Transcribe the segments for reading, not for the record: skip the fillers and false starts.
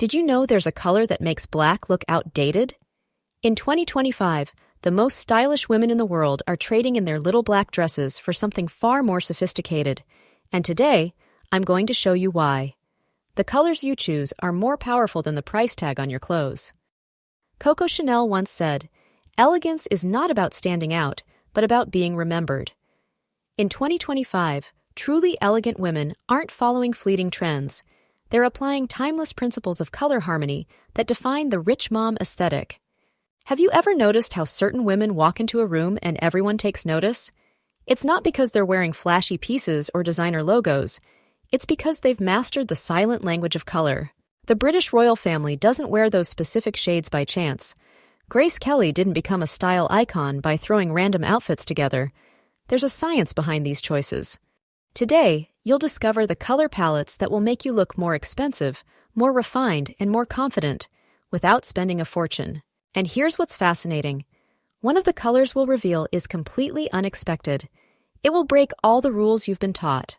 Did you know there's a color that makes black look outdated? In 2025, the most stylish women in the world are trading in their little black dresses for something far more sophisticated. And today, I'm going to show you why. The colors you choose are more powerful than the price tag on your clothes. Coco Chanel once said, "Elegance is not about standing out, but about being remembered." In 2025, truly elegant women aren't following fleeting trends. They're applying timeless principles of color harmony that define the rich mom aesthetic. Have you ever noticed how certain women walk into a room and everyone takes notice? It's not because they're wearing flashy pieces or designer logos. It's because they've mastered the silent language of color. The British royal family doesn't wear those specific shades by chance. Grace Kelly didn't become a style icon by throwing random outfits together. There's a science behind these choices. Today, you'll discover the color palettes that will make you look more expensive, more refined, and more confident, without spending a fortune. And here's what's fascinating. One of the colors we'll reveal is completely unexpected. It will break all the rules you've been taught.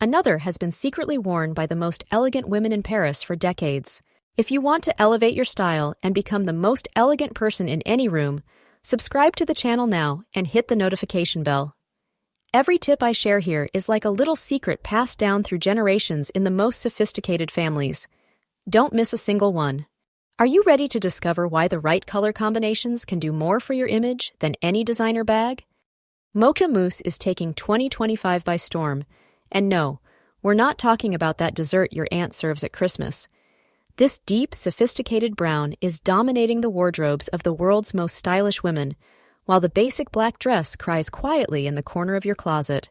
Another has been secretly worn by the most elegant women in Paris for decades. If you want to elevate your style and become the most elegant person in any room, subscribe to the channel now and hit the notification bell. Every tip I share here is like a little secret passed down through generations in the most sophisticated families. Don't miss a single one. Are you ready to discover why the right color combinations can do more for your image than any designer bag? Mocha Mousse is taking 2025 by storm. And no, we're not talking about that dessert your aunt serves at Christmas. This deep, sophisticated brown is dominating the wardrobes of the world's most stylish women, while the basic black dress cries quietly in the corner of your closet.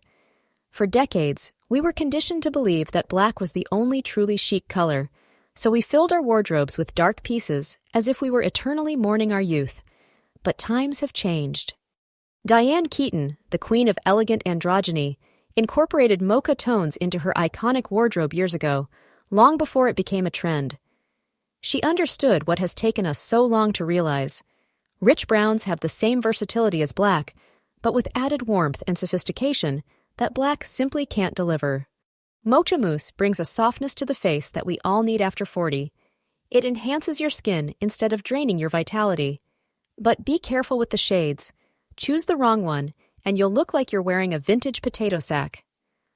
For decades, we were conditioned to believe that black was the only truly chic color, so we filled our wardrobes with dark pieces as if we were eternally mourning our youth. But times have changed. Diane Keaton, the queen of elegant androgyny, incorporated mocha tones into her iconic wardrobe years ago, long before it became a trend. She understood what has taken us so long to realize. Rich browns have the same versatility as black, but with added warmth and sophistication that black simply can't deliver. Mocha Mousse brings a softness to the face that we all need after 40. It enhances your skin instead of draining your vitality. But be careful with the shades. Choose the wrong one, and you'll look like you're wearing a vintage potato sack.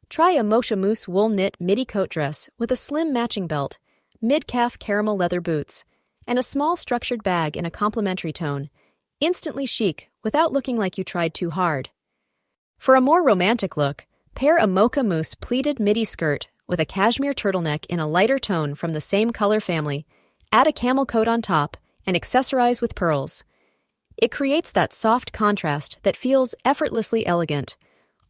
Try a Mocha Mousse wool knit midi coat dress with a slim matching belt, mid-calf caramel leather boots, and a small structured bag in a complementary tone. Instantly chic without looking like you tried too hard. For a more romantic look, pair a Mocha Mousse pleated midi skirt with a cashmere turtleneck in a lighter tone from the same color family, add a camel coat on top, and accessorize with pearls. It creates that soft contrast that feels effortlessly elegant.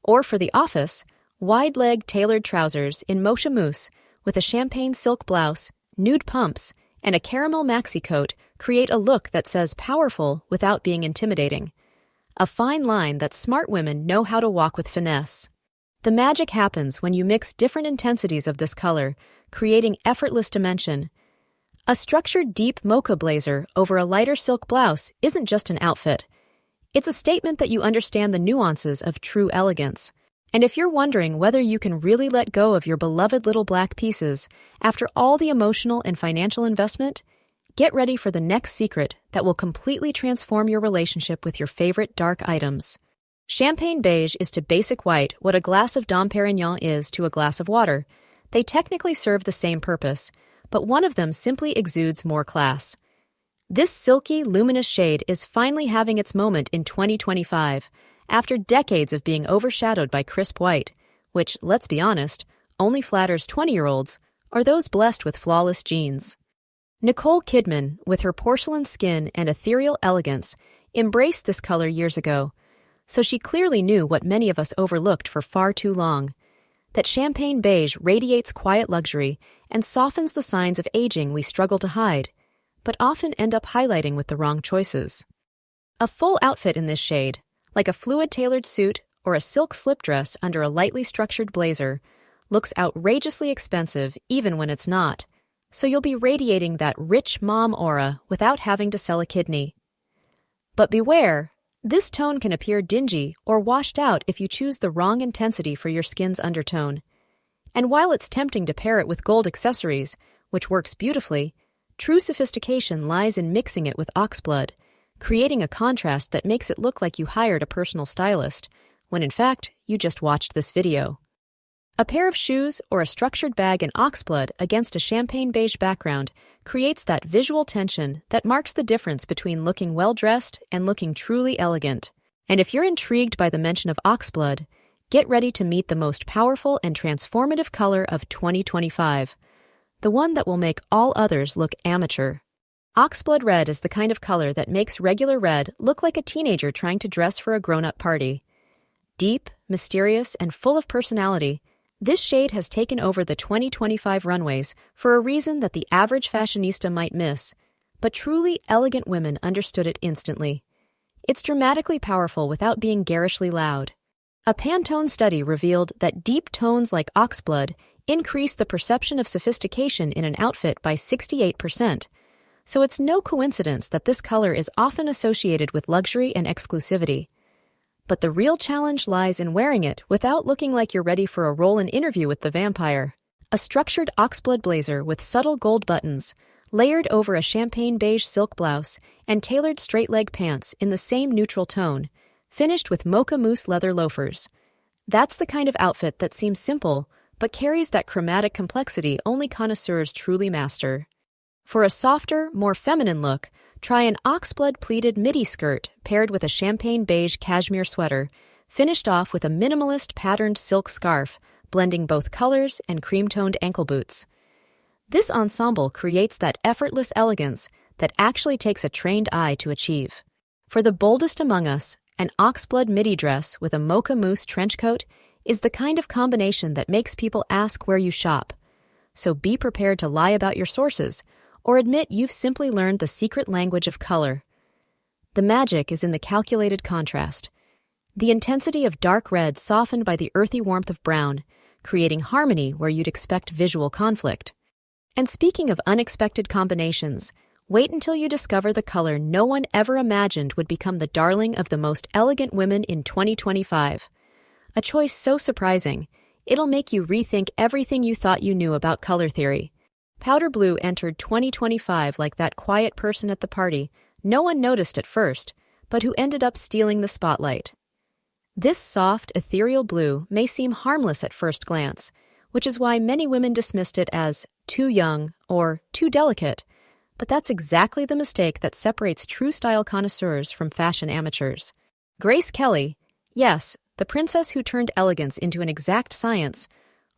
Or for the office, wide-leg tailored trousers in Mocha Mousse with a champagne silk blouse, nude pumps, and a caramel maxi coat create a look that says powerful without being intimidating. A fine line that smart women know how to walk with finesse. The magic happens when you mix different intensities of this color, creating effortless dimension. A structured deep mocha blazer over a lighter silk blouse isn't just an outfit. It's a statement that you understand the nuances of true elegance. And if you're wondering whether you can really let go of your beloved little black pieces after all the emotional and financial investment, get ready for the next secret that will completely transform your relationship with your favorite dark items. Champagne beige is to basic white what a glass of Dom Perignon is to a glass of water. They technically serve the same purpose, but one of them simply exudes more class. This silky, luminous shade is finally having its moment in 2025, after decades of being overshadowed by crisp white, which, let's be honest, only flatters 20-year-olds or those blessed with flawless genes. Nicole Kidman, with her porcelain skin and ethereal elegance, embraced this color years ago, so she clearly knew what many of us overlooked for far too long, that champagne beige radiates quiet luxury and softens the signs of aging we struggle to hide, but often end up highlighting with the wrong choices. A full outfit in this shade, like a fluid-tailored suit or a silk slip dress under a lightly structured blazer, looks outrageously expensive even when it's not, so you'll be radiating that rich mom aura without having to sell a kidney. But beware, this tone can appear dingy or washed out if you choose the wrong intensity for your skin's undertone. And while it's tempting to pair it with gold accessories, which works beautifully, true sophistication lies in mixing it with Oxblood, creating a contrast that makes it look like you hired a personal stylist, when in fact, you just watched this video. A pair of shoes or a structured bag in Oxblood against a champagne beige background creates that visual tension that marks the difference between looking well-dressed and looking truly elegant. And if you're intrigued by the mention of Oxblood, get ready to meet the most powerful and transformative color of 2025, the one that will make all others look amateur. Oxblood Red is the kind of color that makes regular red look like a teenager trying to dress for a grown-up party. Deep, mysterious, and full of personality, this shade has taken over the 2025 runways for a reason that the average fashionista might miss, but truly elegant women understood it instantly. It's dramatically powerful without being garishly loud. A Pantone study revealed that deep tones like Oxblood increase the perception of sophistication in an outfit by 68%, so it's no coincidence that this color is often associated with luxury and exclusivity. But the real challenge lies in wearing it without looking like you're ready for a roll-in interview with the vampire. A structured Oxblood blazer with subtle gold buttons, layered over a champagne beige silk blouse, and tailored straight-leg pants in the same neutral tone, finished with Mocha Mousse leather loafers. That's the kind of outfit that seems simple, but carries that chromatic complexity only connoisseurs truly master. For a softer, more feminine look, try an Oxblood pleated midi skirt paired with a champagne beige cashmere sweater, finished off with a minimalist patterned silk scarf, blending both colors and cream-toned ankle boots. This ensemble creates that effortless elegance that actually takes a trained eye to achieve. For the boldest among us, an Oxblood midi dress with a Mocha Mousse trench coat is the kind of combination that makes people ask where you shop. So be prepared to lie about your sources, or admit you've simply learned the secret language of color. The magic is in the calculated contrast. The intensity of dark red softened by the earthy warmth of brown, creating harmony where you'd expect visual conflict. And speaking of unexpected combinations, wait until you discover the color no one ever imagined would become the darling of the most elegant women in 2025. A choice so surprising, it'll make you rethink everything you thought you knew about color theory. Powder blue entered 2025 like that quiet person at the party no one noticed at first, but who ended up stealing the spotlight. This soft, ethereal blue may seem harmless at first glance, which is why many women dismissed it as too young or too delicate, but that's exactly the mistake that separates true style connoisseurs from fashion amateurs. Grace Kelly, yes, the princess who turned elegance into an exact science,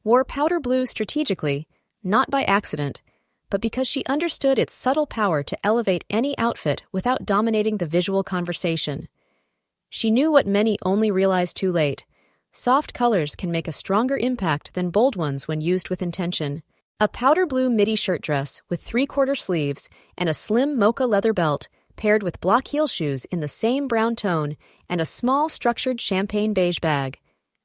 wore powder blue strategically, not by accident, but because she understood its subtle power to elevate any outfit without dominating the visual conversation. She knew what many only realize too late. Soft colors can make a stronger impact than bold ones when used with intention. A powder blue midi shirt dress with 3/4 sleeves and a slim mocha leather belt paired with block heel shoes in the same brown tone and a small structured champagne beige bag.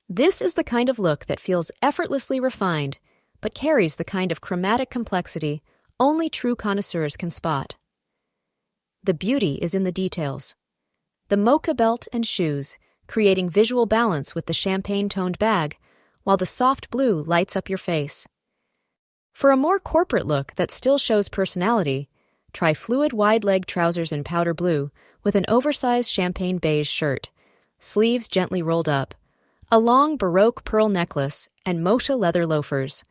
This is the kind of look that feels effortlessly refined, but carries the kind of chromatic complexity only true connoisseurs can spot. The beauty is in the details. The mocha belt and shoes, creating visual balance with the champagne-toned bag, while the soft blue lights up your face. For a more corporate look that still shows personality, try fluid wide-leg trousers in powder blue with an oversized champagne beige shirt, sleeves gently rolled up, a long Baroque pearl necklace, and Mocha leather loafers.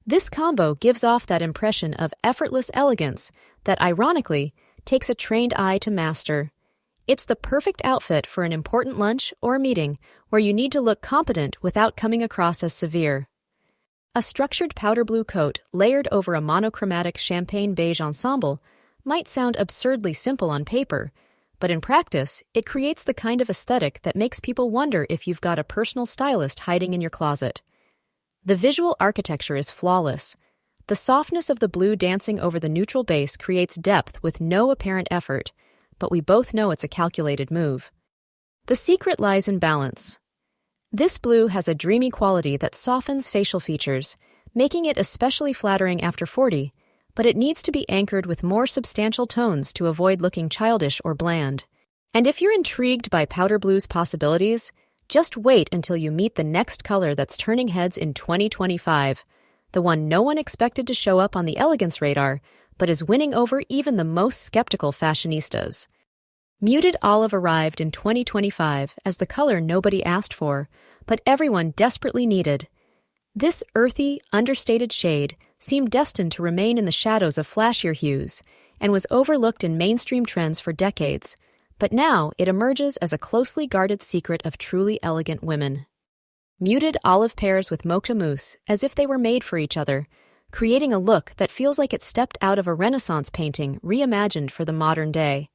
This combo gives off that impression of effortless elegance that, ironically, takes a trained eye to master. It's the perfect outfit for an important lunch or meeting where you need to look competent without coming across as severe. A structured powder blue coat layered over a monochromatic champagne beige ensemble might sound absurdly simple on paper, but in practice, it creates the kind of aesthetic that makes people wonder if you've got a personal stylist hiding in your closet. The visual architecture is flawless. The softness of the blue dancing over the neutral base creates depth with no apparent effort, but we both know it's a calculated move. The secret lies in balance. This blue has a dreamy quality that softens facial features, making it especially flattering after 40, but it needs to be anchored with more substantial tones to avoid looking childish or bland. And if you're intrigued by powder blue's possibilities, just wait until you meet the next color that's turning heads in 2025, the one no one expected to show up on the Elegance radar, but is winning over even the most skeptical fashionistas. Muted olive arrived in 2025 as the color nobody asked for, but everyone desperately needed. This earthy, understated shade seemed destined to remain in the shadows of flashier hues and was overlooked in mainstream trends for decades, but now it emerges as a closely guarded secret of truly elegant women. Muted olive pairs with Mocha Mousse as if they were made for each other, creating a look that feels like it stepped out of a Renaissance painting reimagined for the modern day.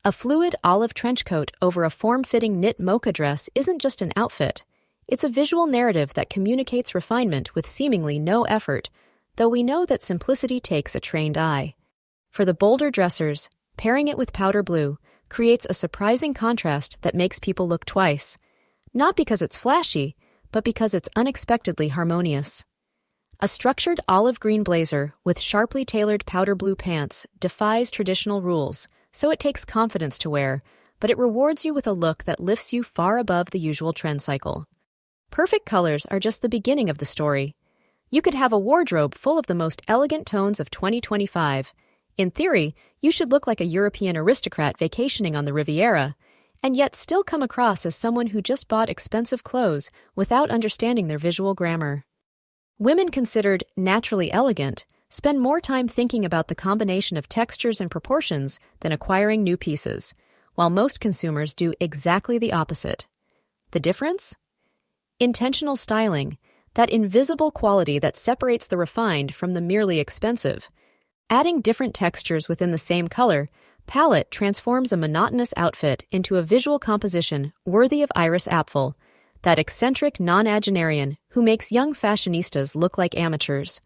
A fluid olive trench coat over a form-fitting knit mocha dress isn't just an outfit. It's a visual narrative that communicates refinement with seemingly no effort, though we know that simplicity takes a trained eye. For the bolder dressers, pairing it with powder blue creates a surprising contrast that makes people look twice, not because it's flashy, but because it's unexpectedly harmonious. A structured olive green blazer with sharply tailored powder blue pants defies traditional rules, so it takes confidence to wear, but it rewards you with a look that lifts you far above the usual trend cycle. Perfect colors are just the beginning of the story. You could have a wardrobe full of the most elegant tones of 2025. In theory, you should look like a European aristocrat vacationing on the Riviera, and yet still come across as someone who just bought expensive clothes without understanding their visual grammar. Women considered naturally elegant spend more time thinking about the combination of textures and proportions than acquiring new pieces, while most consumers do exactly the opposite. The difference? Intentional styling, that invisible quality that separates the refined from the merely expensive. Adding different textures within the same color palette transforms a monotonous outfit into a visual composition worthy of Iris Apfel, that eccentric nonagenarian who makes young fashionistas look like amateurs.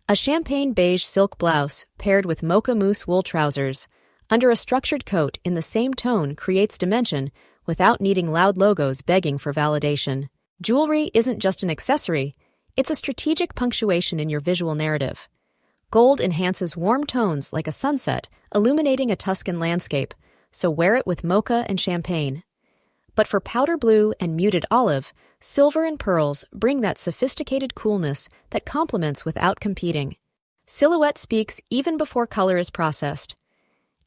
A champagne beige silk blouse paired with Mocha Mousse wool trousers under a structured coat in the same tone creates dimension without needing loud logos begging for validation. Jewelry isn't just an accessory, it's a strategic punctuation in your visual narrative. Gold enhances warm tones like a sunset, illuminating a Tuscan landscape, so wear it with mocha and champagne. But for powder blue and muted olive, silver and pearls bring that sophisticated coolness that complements without competing. Silhouette speaks even before color is processed.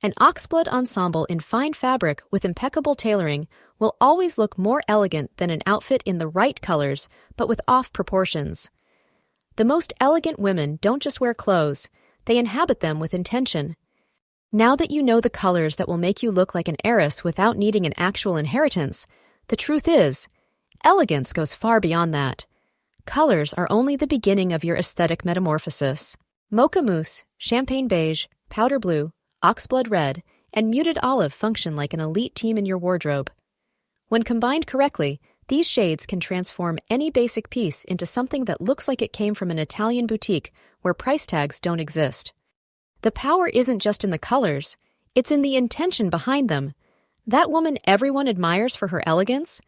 An Oxblood ensemble in fine fabric with impeccable tailoring will always look more elegant than an outfit in the right colors, but with off proportions. The most elegant women don't just wear clothes, they inhabit them with intention. Now that you know the colors that will make you look like an heiress without needing an actual inheritance, the truth is, elegance goes far beyond that. Colors are only the beginning of your aesthetic metamorphosis. Mocha Mousse, champagne beige, powder blue, Oxblood Red, and muted olive function like an elite team in your wardrobe. When combined correctly, these shades can transform any basic piece into something that looks like it came from an Italian boutique where price tags don't exist. The power isn't just in the colors, it's in the intention behind them. That woman everyone admires for her elegance?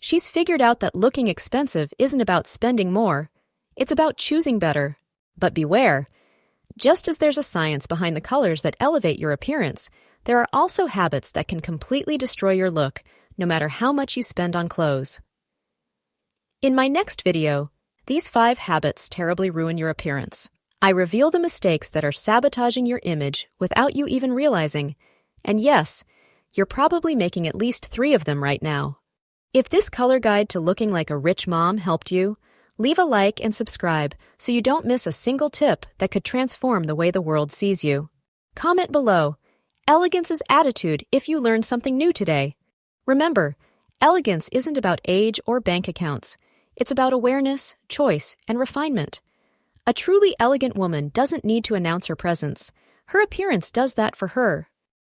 She's figured out that looking expensive isn't about spending more, it's about choosing better. But beware. Just as there's a science behind the colors that elevate your appearance, there are also habits that can completely destroy your look, no matter how much you spend on clothes. In my next video, these 5 habits terribly ruin your appearance. I reveal the mistakes that are sabotaging your image without you even realizing, and yes, you're probably making at least 3 of them right now. If this color guide to looking like a rich mom helped you, leave a like and subscribe so you don't miss a single tip that could transform the way the world sees you. Comment below, Elegance's attitude if you learned something new today. Remember, elegance isn't about age or bank accounts. It's about awareness, choice, and refinement. A truly elegant woman doesn't need to announce her presence. Her appearance does that for her.